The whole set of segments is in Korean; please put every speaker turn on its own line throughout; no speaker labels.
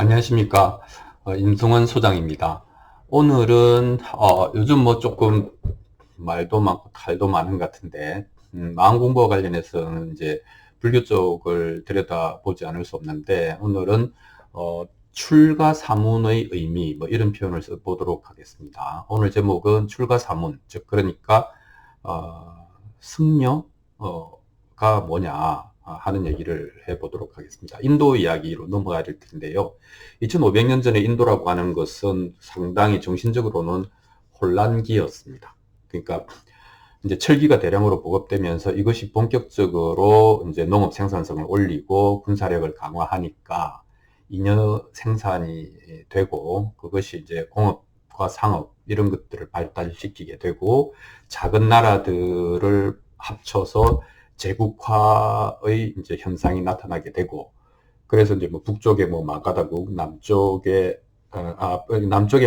안녕하십니까. 임승원 소장입니다. 오늘은, 요즘 뭐 조금 말도 많고 탈도 많은 것 같은데, 마음 공부와 관련해서는 이제 불교 쪽을 들여다보지 않을 수 없는데, 오늘은, 출가 사문의 의미, 뭐 이런 표현을 써보도록 하겠습니다. 오늘 제목은 출가 사문, 즉, 그러니까, 승려가 뭐냐 하는 얘기를 해보도록 하겠습니다. 인도 이야기로 넘어가야 될 텐데요. 2500년 전에 인도라고 하는 것은 상당히 정신적으로는 혼란기였습니다. 그러니까 이제 철기가 대량으로 보급되면서 이것이 본격적으로 이제 농업 생산성을 올리고 군사력을 강화하니까 잉여 생산이 되고 그것이 이제 공업과 상업 이런 것들을 발달시키게 되고 작은 나라들을 합쳐서 제국화의 이제 현상이 나타나게 되고 그래서 이제 뭐 북쪽에 뭐 마가다국, 남쪽에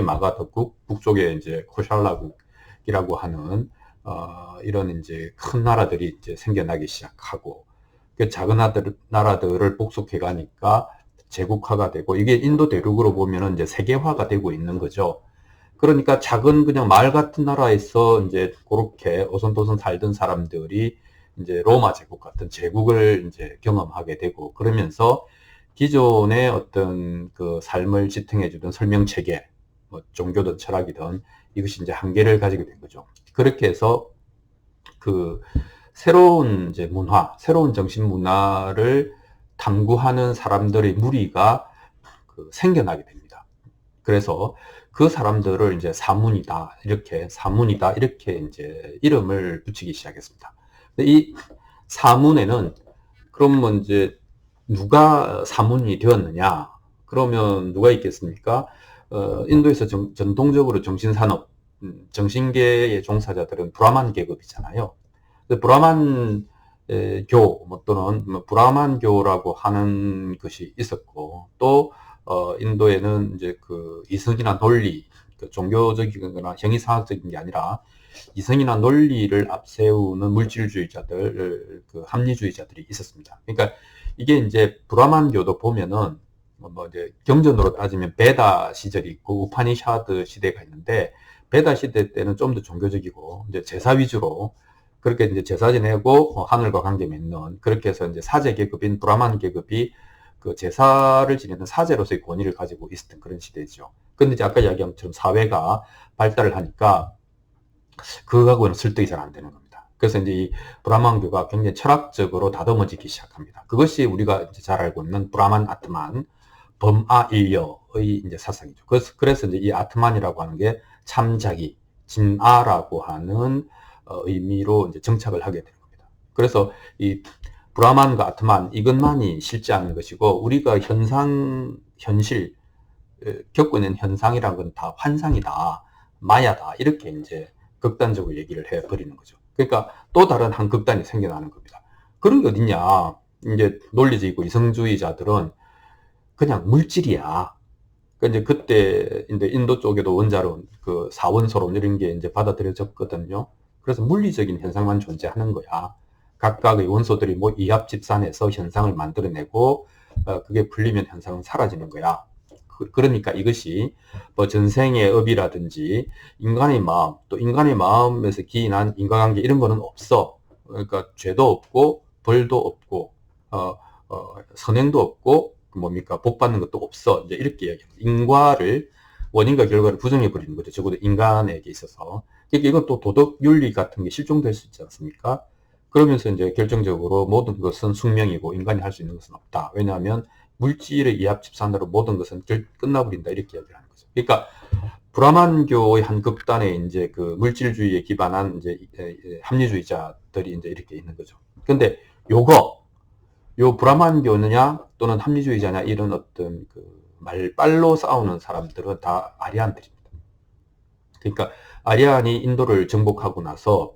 마가다국, 북쪽에 이제 코샬라국이라고 하는 이런 이제 큰 나라들이 이제 생겨나기 시작하고 그 작은 나라들을 복속해 가니까 제국화가 되고 이게 인도 대륙으로 보면은 이제 세계화가 되고 있는 거죠. 그러니까 작은 그냥 마을 같은 나라에서 이제 그렇게 오손도손 살던 사람들이 이제 로마 제국 같은 제국을 이제 경험하게 되고 그러면서 기존의 어떤 그 삶을 지탱해주던 설명 체계, 뭐 종교든 철학이든 이것이 이제 한계를 가지게 된 거죠. 그렇게 해서 그 새로운 이제 문화, 새로운 정신 문화를 탐구하는 사람들의 무리가 그 생겨나게 됩니다. 그래서 그 사람들을 이제 사문이다 이렇게 이제 이름을 붙이기 시작했습니다. 이 사문에는 그러면 이제 누가 사문이 되었느냐? 그러면 누가 있겠습니까? 인도에서 전통적으로 정신산업, 정신계의 종사자들은 브라만 계급이잖아요. 브라만 교 뭐 또는 뭐 브라만교라고 하는 것이 있었고 또 인도에는 이제 그 이성이나 논리, 그 종교적이거나 형이상학적인 게 아니라 이성이나 논리를 앞세우는 물질주의자들, 그 합리주의자들이 있었습니다. 그러니까 이게 이제 브라만교도 보면은 뭐 이제 경전으로 따지면 베다 시절이 있고 우파니샤드 시대가 있는데 베다 시대 때는 좀 더 종교적이고 이제 제사 위주로 그렇게 이제 제사 지내고 하늘과 관계 맺는 그렇게 해서 이제 사제 계급인 브라만 계급이 그 제사를 지내는 사제로서의 권위를 가지고 있었던 그런 시대죠. 근데 이제 아까 이야기한 것처럼 사회가 발달을 하니까 그거하고는 설득이 잘 안 되는 겁니다. 그래서 이제 이 브라만교가 굉장히 철학적으로 다듬어지기 시작합니다. 그것이 우리가 이제 잘 알고 있는 브라만 아트만, 범아일려의 이제 사상이죠. 그래서 이제 이 아트만이라고 하는 게 참자기, 진아라고 하는 의미로 이제 정착을 하게 되는 겁니다. 그래서 이 브라만과 아트만 이것만이 실제하는 것이고 우리가 현실 겪고 있는 현상이란 건 다 환상이다, 마야다 이렇게 이제 극단적으로 얘기를 해버리는 거죠. 그러니까 또 다른 한 극단이 생겨나는 겁니다. 그런 게 어딨냐? 이제 논리적이고 이성주의자들은 그냥 물질이야. 이제 그때 이제 인도 쪽에도 원자론, 그 사원소론 이런 게 이제 받아들여졌거든요. 그래서 물리적인 현상만 존재하는 거야. 각각의 원소들이 뭐 이합집산해서 현상을 만들어내고 그게 풀리면 현상은 사라지는 거야. 그러니까 이것이 뭐 전생의 업이라든지 인간의 마음, 또 인간의 마음에서 기인한 인과관계 이런 거는 없어. 그러니까 죄도 없고 벌도 없고 선행도 없고 뭡니까 복 받는 것도 없어. 이제 이렇게 이야기합니다. 인과를 원인과 결과를 부정해 버리는 거죠. 적어도 인간에게 있어서. 그러니까 이건 또 도덕 윤리 같은 게 실종될 수 있지 않습니까? 그러면서 이제 결정적으로 모든 것은 숙명이고 인간이 할 수 있는 것은 없다. 왜냐하면 물질의 이합 집산으로 모든 것은 끝나버린다. 이렇게 이야기를 하는 거죠. 그러니까 브라만교의 한 극단에 이제 그 물질주의에 기반한 이제 합리주의자들이 이제 이렇게 있는 거죠. 근데 요 브라만교느냐 또는 합리주의자냐 이런 어떤 그 말빨로 싸우는 사람들은 다 아리안들입니다. 그러니까 아리안이 인도를 정복하고 나서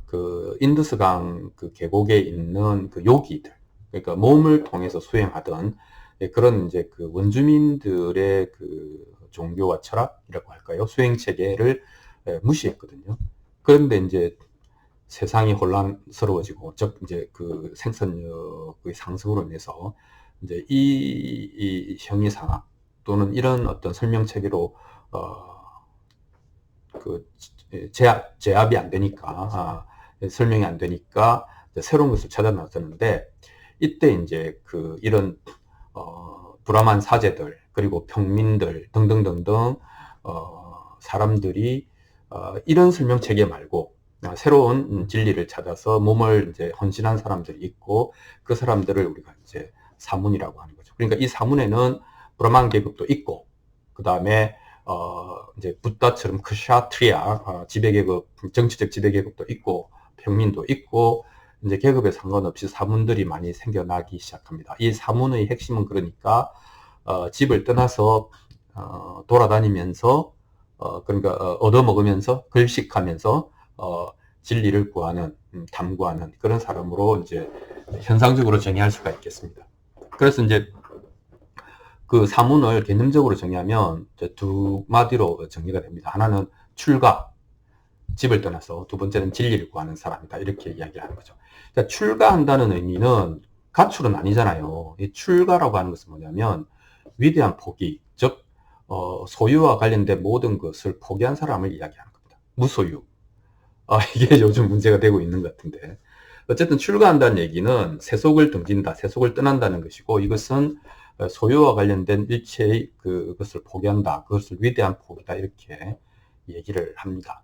그 인더스강 그 계곡에 있는 그 요기들, 그러니까 몸을 통해서 수행하던 그런 이제 그 원주민들의 그 종교와 철학이라고 할까요? 수행 체계를 무시했거든요. 그런데 이제 세상이 혼란스러워지고, 즉 이제 그 생산력의 상승으로 인해서 이제 이 형이상학 또는 이런 어떤 설명 체계로 그 제압이 안 되니까 설명이 안 되니까 새로운 것을 찾아 나섰는데, 이때 이제 이런 브라만 사제들 그리고 평민들 등등등등 사람들이 이런 설명 체계 말고 새로운 진리를 찾아서 몸을 이제 헌신한 사람들이 있고, 그 사람들을 우리가 이제 사문이라고 하는 거죠. 그러니까 이 사문에는 브라만 계급도 있고, 그 다음에 이제 붓다처럼 크샤트리아 지배계급, 정치적 지배계급도 있고, 평민도 있고, 이제 계급에 상관없이 사문들이 많이 생겨나기 시작합니다. 이 사문의 핵심은 그러니까 집을 떠나서 돌아다니면서 그러니까 얻어먹으면서 글식하면서 진리를 구하는, 탐구하는 그런 사람으로 이제 현상적으로 정의할 수가 있겠습니다. 그래서 이제 그 사문을 개념적으로 정의하면 이제 두 마디로 정리가 됩니다. 하나는 출가, 집을 떠나서, 두 번째는 진리를 구하는 사람이다, 이렇게 이야기하는 거죠. 그러니까 출가한다는 의미는 가출은 아니잖아요. 이 출가라고 하는 것은 뭐냐면 위대한 포기, 즉 소유와 관련된 모든 것을 포기한 사람을 이야기하는 겁니다. 무소유. 이게 요즘 문제가 되고 있는 것 같은데, 어쨌든 출가한다는 얘기는 세속을 등진다, 세속을 떠난다는 것이고, 이것은 소유와 관련된 일체의 그것을 포기한다, 그것을 위대한 포기다, 이렇게 얘기를 합니다.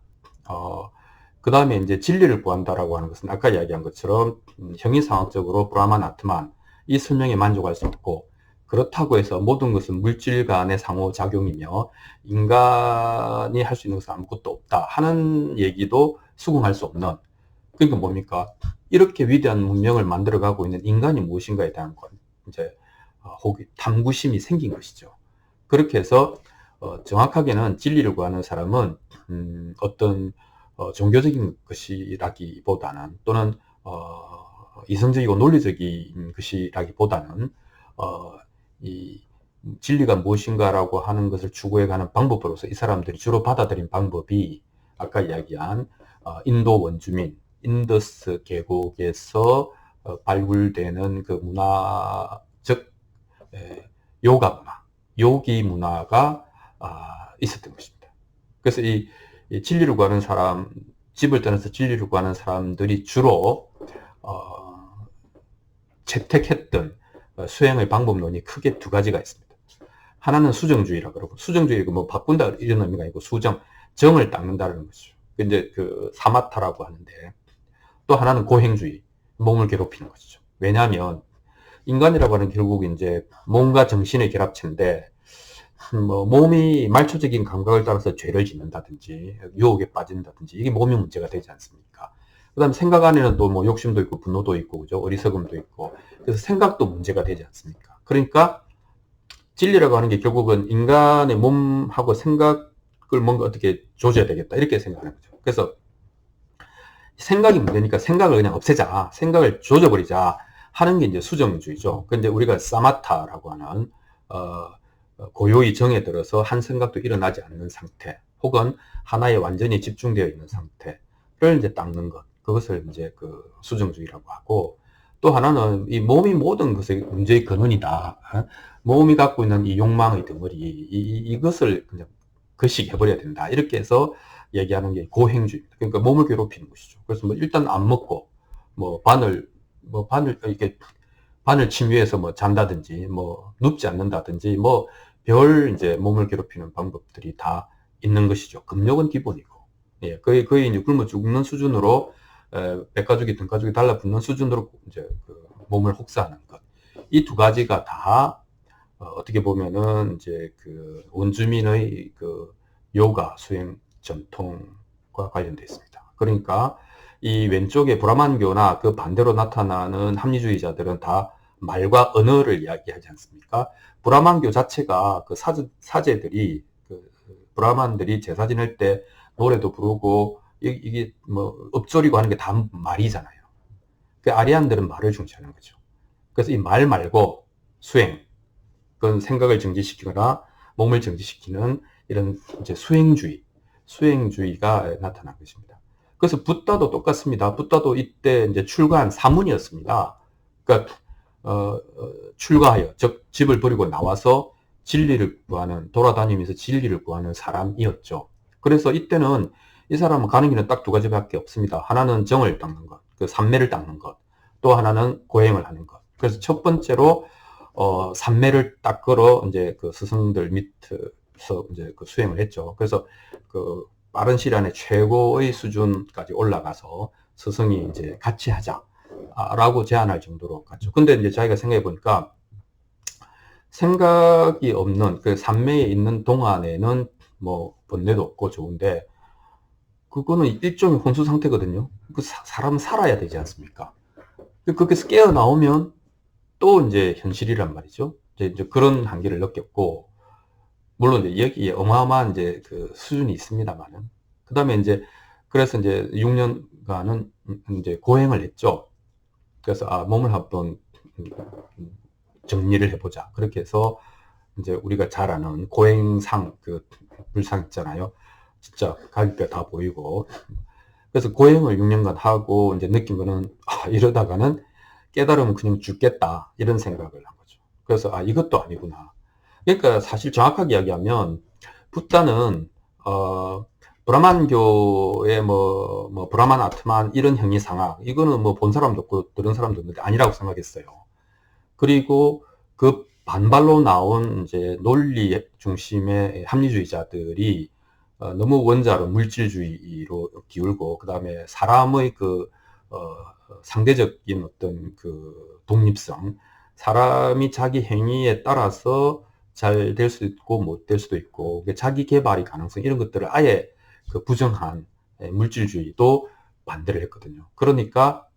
그 다음에 이제 진리를 구한다라고 하는 것은 아까 이야기한 것처럼 형이상학적으로 브라만, 아트만 이 설명에 만족할 수 없고, 그렇다고 해서 모든 것은 물질 간의 상호작용이며 인간이 할 수 있는 것은 아무것도 없다 하는 얘기도 수긍할 수 없는, 그러니까 뭡니까? 이렇게 위대한 문명을 만들어가고 있는 인간이 무엇인가에 대한 건 이제 혹이 탐구심이 생긴 것이죠. 그렇게 해서 정확하게는 진리를 구하는 사람은 어떤 종교적인 것이라기보다는, 또는 이성적이고 논리적인 것이라기보다는 이 진리가 무엇인가라고 하는 것을 추구해가는 방법으로서 이 사람들이 주로 받아들인 방법이 아까 이야기한 인도 원주민, 인더스 계곡에서 발굴되는 그 문화, 즉 요가 문화, 요기 문화가 있었던 것입니다. 그래서 이 진리를 구하는 사람, 집을 떠나서 진리를 구하는 사람들이 주로 채택했던 수행의 방법론이 크게 두 가지가 있습니다. 하나는 수정주의라고 그러고, 수정주의가 뭐 바꾼다 이런 의미가 아니고 수정, 정을 닦는다는 것이죠. 이제 사마타라고 하는데, 또 하나는 고행주의, 몸을 괴롭히는 것이죠. 왜냐하면 인간이라고 하는 결국 이제 몸과 정신의 결합체인데, 뭐 몸이 말초적인 감각을 따라서 죄를 짓는다든지 유혹에 빠진다든지 이게 몸이 문제가 되지 않습니까? 그 다음에 생각 안에는 또 뭐 욕심도 있고 분노도 있고, 그죠? 어리석음도 있고, 그래서 생각도 문제가 되지 않습니까? 그러니까 진리라고 하는 게 결국은 인간의 몸하고 생각을 뭔가 어떻게 조져야 되겠다, 이렇게 생각하는 거죠. 그래서 생각이 문제니까 생각을 그냥 없애자, 생각을 조져버리자 하는 게 이제 수정주의죠. 근데 우리가 사마타라고 하는 고요히 정에 들어서 한 생각도 일어나지 않는 상태, 혹은 하나에 완전히 집중되어 있는 상태를 이제 닦는 것, 그것을 이제 수정주의라고 하고, 또 하나는 이 몸이 모든 것의 문제의 근원이다. 몸이 갖고 있는 이 욕망의 덩어리, 이것을 그냥 거식해버려야 된다, 이렇게 해서 얘기하는 게 고행주의입니다. 그러니까 몸을 괴롭히는 것이죠. 그래서 뭐 일단 안 먹고 바늘 이렇게 바늘 침 위에서 뭐 잔다든지, 뭐 눕지 않는다든지, 뭐 별 이제 몸을 괴롭히는 방법들이 다 있는 것이죠. 금욕은 기본이고, 예, 거의 이제 굶어 죽는 수준으로, 백가죽이 등가죽이 달라붙는 수준으로 이제 몸을 혹사하는 것. 이 두 가지가 다 어떻게 보면은 이제 원주민의 요가 수행 전통과 관련되어 있습니다. 그러니까 이 왼쪽에 브라만교나 그 반대로 나타나는 합리주의자들은 다 말과 언어를 이야기하지 않습니까? 브라만교 자체가 사제들이, 브라만들이 제사 지낼 때 노래도 부르고, 이게 뭐 읊조리고 하는 게 다 말이잖아요. 그 아리안들은 말을 중시하는 거죠. 그래서 이 말 말고 수행, 그건 생각을 정지시키거나 몸을 정지시키는 이런 이제 수행주의가 나타난 것입니다. 그래서 붓다도 똑같습니다. 붓다도 이때 이제 출가한 사문이었습니다. 그러니까 출가하여, 즉 집을 버리고 나와서 진리를 구하는, 돌아다니면서 진리를 구하는 사람이었죠. 그래서 이때는 이 사람은 가는 길은 딱 두 가지밖에 없습니다. 하나는 정을 닦는 것, 그 삼매를 닦는 것, 또 하나는 고행을 하는 것. 그래서 첫 번째로 삼매를 닦으러 이제 그 스승들 밑에서 이제 그 수행을 했죠. 그래서 그 빠른 시일 안에 최고의 수준까지 올라가서 스승이 이제 같이 하자라고 제안할 정도로 갔죠. 근데 이제 자기가 생각해 보니까 생각이 없는 그 삼매에 있는 동안에는 뭐 번뇌도 없고 좋은데 그거는 일종의 혼수 상태거든요. 그 사람은 살아야 되지 않습니까? 거기서 깨어나오면 또 이제 현실이란 말이죠. 이제 그런 한계를 느꼈고, 물론 이제 여기에 어마어마한 이제 그 수준이 있습니다만은. 그 다음에 이제, 그래서 이제 6년간은 이제 고행을 했죠. 그래서, 몸을 한번 정리를 해보자. 그렇게 해서 이제 우리가 잘 아는 고행상, 그 불상 있잖아요. 진짜 갈비뼈 다 보이고. 그래서 고행을 6년간 하고 이제 느낀 거는, 이러다가는 깨달으면 그냥 죽겠다. 이런 생각을 한 거죠. 그래서, 이것도 아니구나. 그러니까 사실 정확하게 이야기하면, 붓다는, 브라만교의 브라만 아트만 이런 형이상학, 이거는 뭐 본 사람도 없고 들은 사람도 없는데 아니라고 생각했어요. 그리고 그 반발로 나온 이제 논리 중심의 합리주의자들이 너무 원자로 물질주의로 기울고, 그 다음에 사람의 그 상대적인 어떤 그 독립성, 사람이 자기 행위에 따라서 잘 될 수도 있고 못 될 수도 있고 자기 개발의 가능성, 이런 것들을 아예 그 부정한 물질주의도 반대를 했거든요. 그러니까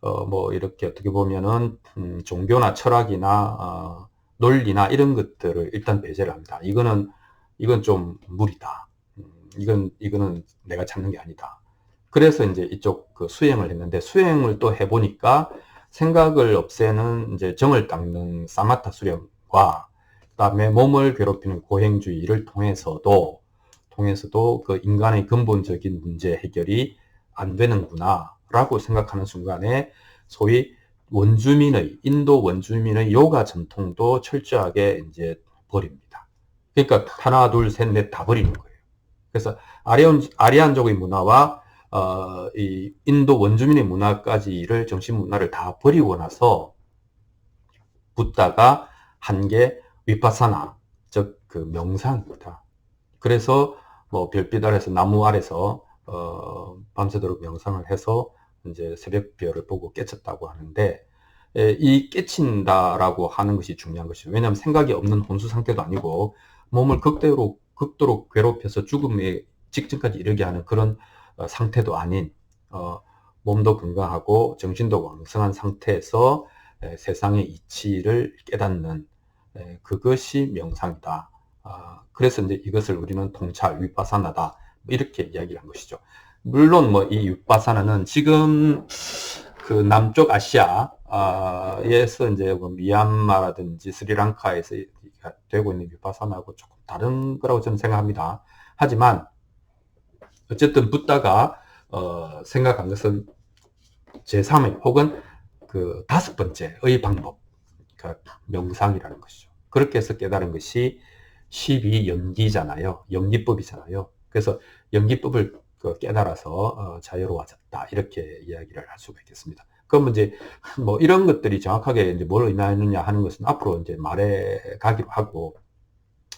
뭐 이렇게 어떻게 보면은 종교나 철학이나 논리나 이런 것들을 일단 배제를 합니다. 이건 좀 무리다. 이거는 내가 찾는 게 아니다. 그래서 이제 이쪽 그 수행을 했는데, 수행을 또 해보니까 생각을 없애는 이제 정을 닦는 사마타 수련과 그다음에 몸을 괴롭히는 고행주의를 통해서도 그 인간의 근본적인 문제 해결이 안 되는구나 라고 생각하는 순간에 소위 인도 원주민의 요가 전통도 철저하게 이제 버립니다. 그러니까 하나, 둘, 셋, 넷 다 버리는 거예요. 그래서 아리안족의 문화와 이 인도 원주민의 문화까지를, 정신 문화를 다 버리고 나서 붓다가 한 게 위파사나, 즉 그 명상입니다. 그래서 뭐 별빛 아래서, 나무 아래서 밤새도록 명상을 해서 이제 새벽별을 보고 깨쳤다고 하는데, 이 깨친다라고 하는 것이 중요한 것이죠. 왜냐하면 생각이 없는 혼수 상태도 아니고 몸을 극도로 괴롭혀서 죽음의 직전까지 이르게 하는 그런 상태도 아닌, 몸도 건강하고 정신도 왕성한 상태에서 세상의 이치를 깨닫는, 그것이 명상이다. 그래서 이제 이것을 우리는 통찰, 위파사나다, 이렇게 이야기를 한 것이죠. 물론 뭐 이 위파사나는 지금 그 남쪽 아시아에서 이제 뭐 미얀마라든지 스리랑카에서 되고 있는 위파사나하고 조금 다른 거라고 저는 생각합니다. 하지만 어쨌든 붓다가 생각한 것은 제3의 혹은 그 5번째의 방법, 그러니까 명상이라는 것이죠. 그렇게 해서 깨달은 것이 12연기잖아요. 연기법이잖아요. 그래서 연기법을 깨달아서 자유로워졌다, 이렇게 이야기를 할 수가 있겠습니다. 그럼 이제 뭐 이런 것들이 정확하게 이제 뭘 의미하느냐 하는 것은 앞으로 이제 말해 가기로 하고,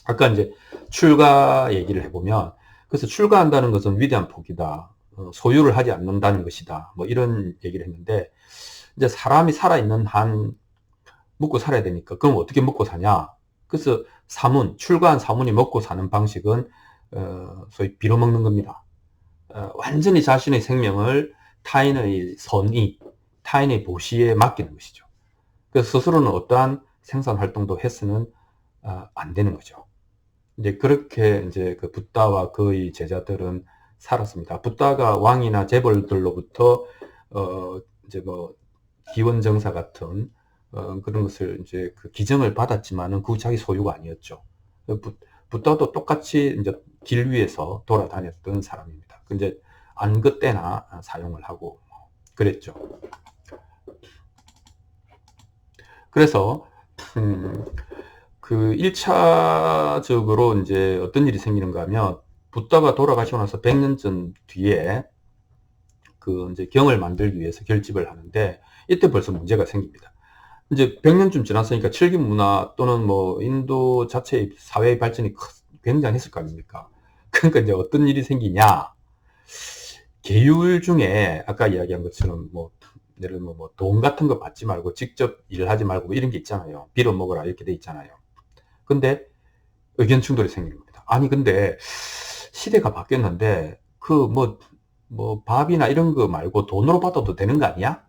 아까 이제 출가 얘기를 해보면, 그래서 출가한다는 것은 위대한 복이다, 소유를 하지 않는다는 것이다, 뭐 이런 얘기를 했는데, 이제 사람이 살아있는 한 먹고 살아야 되니까 그럼 어떻게 먹고 사냐? 그래서 출가한 사문이 먹고 사는 방식은 소위 빌어먹는 겁니다. 완전히 자신의 생명을 타인의 선의, 타인의 보시에 맡기는 것이죠. 그래서 스스로는 어떠한 생산 활동도 해서는 안 되는 거죠. 이제 그렇게 이제 그 붓다와 그의 제자들은 살았습니다. 붓다가 왕이나 재벌들로부터 이제 뭐 기원정사 같은 그런 것을 이제 그 기정을 받았지만은 그 자기 소유가 아니었죠. 붓다도 똑같이 이제 길 위에서 돌아다녔던 사람입니다. 근데 안그 때나 사용을 하고 그랬죠. 그래서 그 1차적으로 이제 어떤 일이 생기는가 하면 붓다가 돌아가시고 나서 100년 전 뒤에 그 이제 경을 만들기 위해서 결집을 하는데 이때 벌써 문제가 생깁니다. 이제 100년쯤 지났으니까 칠기 문화 또는 뭐 인도 자체의 사회의 발전이 굉장했을 거 아닙니까? 그러니까 이제 어떤 일이 생기냐? 계율 중에 아까 이야기한 것처럼 뭐 예를 들면 뭐 돈 같은 거 받지 말고 직접 일을 하지 말고 뭐 이런 게 있잖아요. 빌어 먹어라 이렇게 돼 있잖아요. 근데 의견 충돌이 생기는 겁니다. 아니 근데 시대가 바뀌었는데 그 뭐 밥이나 이런 거 말고 돈으로 받아도 되는 거 아니야?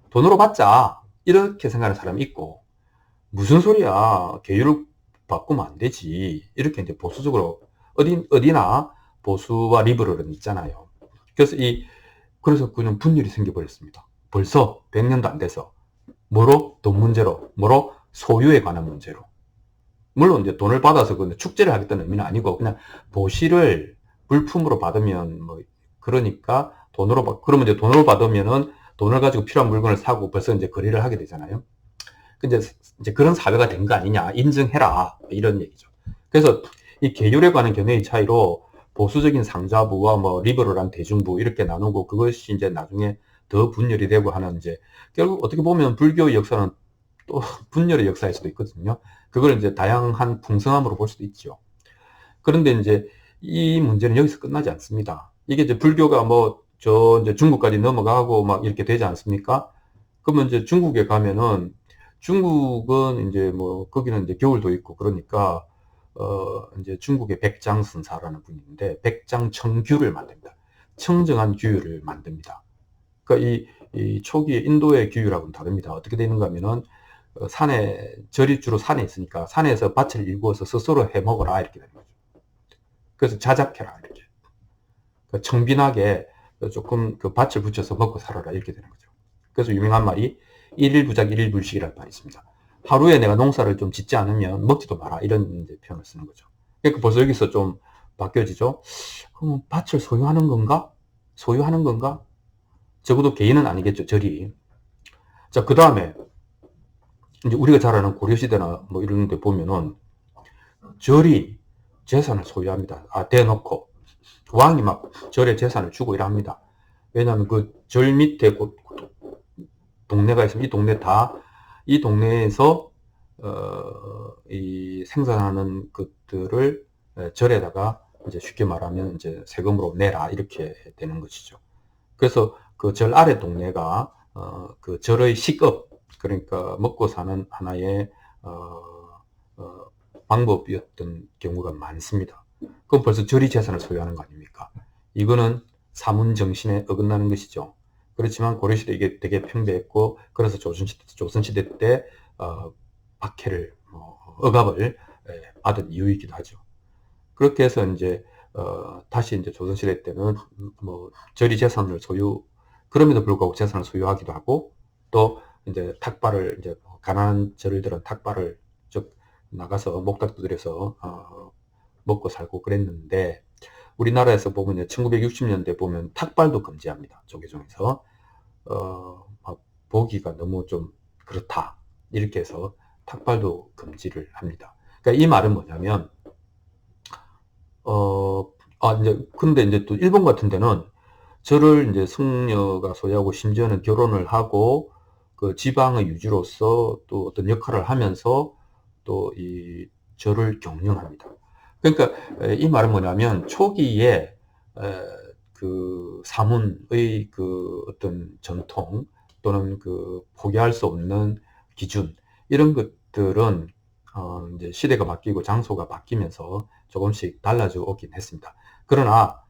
돈으로 받자 이렇게 생각하는 사람이 있고, 무슨 소리야 계율을 바꾸면 안 되지 이렇게 이제 보수적으로 어디나 보수와 리버럴은 있잖아요. 그래서 그냥 분열이 생겨버렸습니다. 벌써 100년도 안 돼서. 뭐로? 돈 문제로. 뭐로? 소유에 관한 문제로. 물론 이제 돈을 받아서 그 축제를 하겠다는 의미는 아니고 그냥 보시를 물품으로 받으면 뭐 그러니까 그러면 이제 돈으로 받으면은 돈을 가지고 필요한 물건을 사고 벌써 이제 거래를 하게 되잖아요. 근데 이제 그런 사회가 된 거 아니냐, 인증해라 이런 얘기죠. 그래서 이 계율에 관한 견해의 차이로 보수적인 상자부와 뭐 리버럴한 대중부 이렇게 나누고, 그것이 이제 나중에 더 분열이 되고 하는, 이제 결국 어떻게 보면 불교의 역사는 또 분열의 역사일 수도 있거든요. 그걸 이제 다양한 풍성함으로 볼 수도 있죠. 그런데 이제 이 문제는 여기서 끝나지 않습니다. 이게 이제 불교가 뭐 이제 중국까지 넘어가고 막 이렇게 되지 않습니까? 그러면 이제 중국에 가면은, 중국은 이제 뭐 거기는 이제 겨울도 있고 그러니까 이제 중국의 백장선사라는 분이 있는데 백장청규를 만듭니다. 청정한 규율을 만듭니다. 그러니까 이 초기에 인도의 규율하고는 다릅니다. 어떻게 되는가 하면은 절이 주로 산에 있으니까 산에서 밭을 일구어서 스스로 해 먹어라 이렇게 되는 거죠. 그래서 자작해라 이렇게. 그러니까 청빈하게 조금 그 밭을 붙여서 먹고 살아라 이렇게 되는 거죠. 그래서 유명한 말이 일일부작 일일불식이라는 말이 있습니다. 하루에 내가 농사를 좀 짓지 않으면 먹지도 마라 이런 이제 표현을 쓰는 거죠. 그러니까 벌써 여기서 좀 바뀌어지죠. 그럼 밭을 소유하는 건가? 소유하는 건가? 적어도 개인은 아니겠죠, 절이. 자, 그 다음에 이제 우리가 잘 아는 고려시대나 뭐 이런 데 보면은 절이 재산을 소유합니다. 대놓고 왕이 막 절에 재산을 주고 이랍니다. 왜냐하면 그 절 밑에 동네가 있으면 이 동네에서 이 생산하는 것들을 절에다가 이제 쉽게 말하면 이제 세금으로 내라 이렇게 되는 것이죠. 그래서 그 절 아래 동네가 그 절의 식업, 그러니까 먹고 사는 하나의 방법이었던 경우가 많습니다. 그럼 벌써 절이 재산을 소유하는 거 아닙니까? 이거는 사문 정신에 어긋나는 것이죠. 그렇지만 고려시대 이게 되게 평대했고, 그래서 조선시대 때 박해를 억압을 받은 이유이기도 하죠. 그렇게 해서 이제 다시 이제 조선시대 때는 뭐 절이 재산을 그럼에도 불구하고 재산을 소유하기도 하고, 또 이제 탁발을 이제 가난한 절들은 탁발을 즉 나가서 목탁 두드려서 먹고 살고 그랬는데, 우리나라에서 보면 1960년대 보면 탁발도 금지합니다. 조계종에서 보기가 너무 좀 그렇다 이렇게 해서 탁발도 금지를 합니다. 그러니까 이 말은 뭐냐면 근데 이제 또 일본 같은 데는 절을 이제 승려가 소유하고 심지어는 결혼을 하고 그 지방의 유지로서 또 어떤 역할을 하면서 또 이 절을 경영합니다. 그러니까 이 말은 뭐냐면 초기에 그 사문의 그 어떤 전통 또는 그 포기할 수 없는 기준, 이런 것들은 이제 시대가 바뀌고 장소가 바뀌면서 조금씩 달라져 오긴 했습니다. 그러나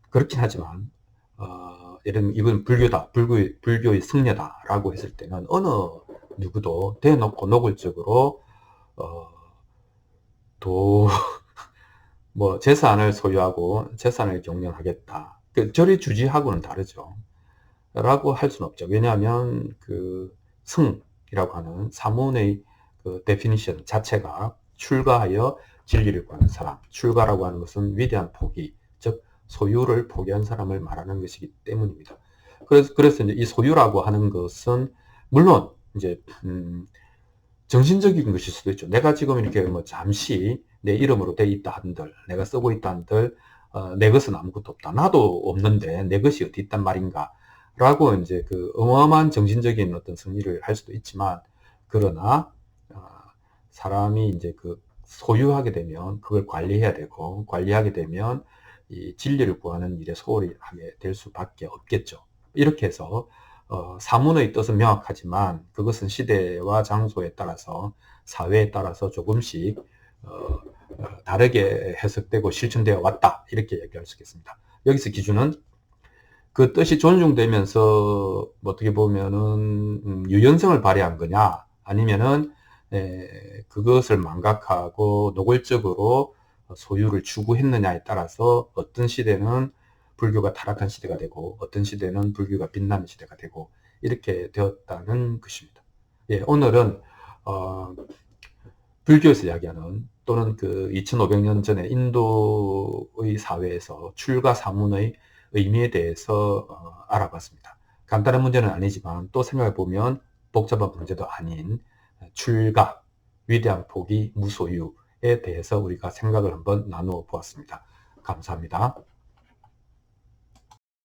그렇긴 하지만 이건 불교다, 불교의 승려다라고 했을 때는 어느 누구도 대놓고 노골적으로 뭐 재산을 소유하고 재산을 경영하겠다, 절의 주지하고는 다르죠 라고 할 수는 없죠. 왜냐하면 그 승이라고 하는 사문의 그 데피니션 자체가 출가하여 진리를 구하는 사람, 출가라고 하는 것은 위대한 포기, 즉 소유를 포기한 사람을 말하는 것이기 때문입니다. 그래서 이제 이 소유라고 하는 것은 물론 이제 정신적인 것일 수도 있죠. 내가 지금 이렇게 뭐 잠시 내 이름으로 돼 있다 한들, 내가 쓰고 있다 한들, 내 것은 아무것도 없다. 나도 없는데 내 것이 어디 있단 말인가. 라고 이제 그 어마어마한 정신적인 어떤 승리를 할 수도 있지만, 그러나, 사람이 이제 그 소유하게 되면 그걸 관리해야 되고, 관리하게 되면 이 진리를 구하는 일에 소홀히 하게 될 수밖에 없겠죠. 이렇게 해서 사문의 뜻은 명확하지만 그것은 시대와 장소에 따라서, 사회에 따라서 조금씩 다르게 해석되고 실천되어 왔다, 이렇게 얘기할 수 있겠습니다. 여기서 기준은 그 뜻이 존중되면서 어떻게 보면은 유연성을 발휘한 거냐, 아니면은 그것을 망각하고 노골적으로 소유를 추구했느냐에 따라서 어떤 시대는 불교가 타락한 시대가 되고 어떤 시대는 불교가 빛나는 시대가 되고 이렇게 되었다는 것입니다. 예, 오늘은 불교에서 이야기하는, 또는 그 2500년 전에 인도의 사회에서 출가 사문의 의미에 대해서 알아봤습니다. 간단한 문제는 아니지만 또 생각해 보면 복잡한 문제도 아닌 출가, 위대한 포기, 무소유에 대해서 우리가 생각을 한번 나누어 보았습니다. 감사합니다.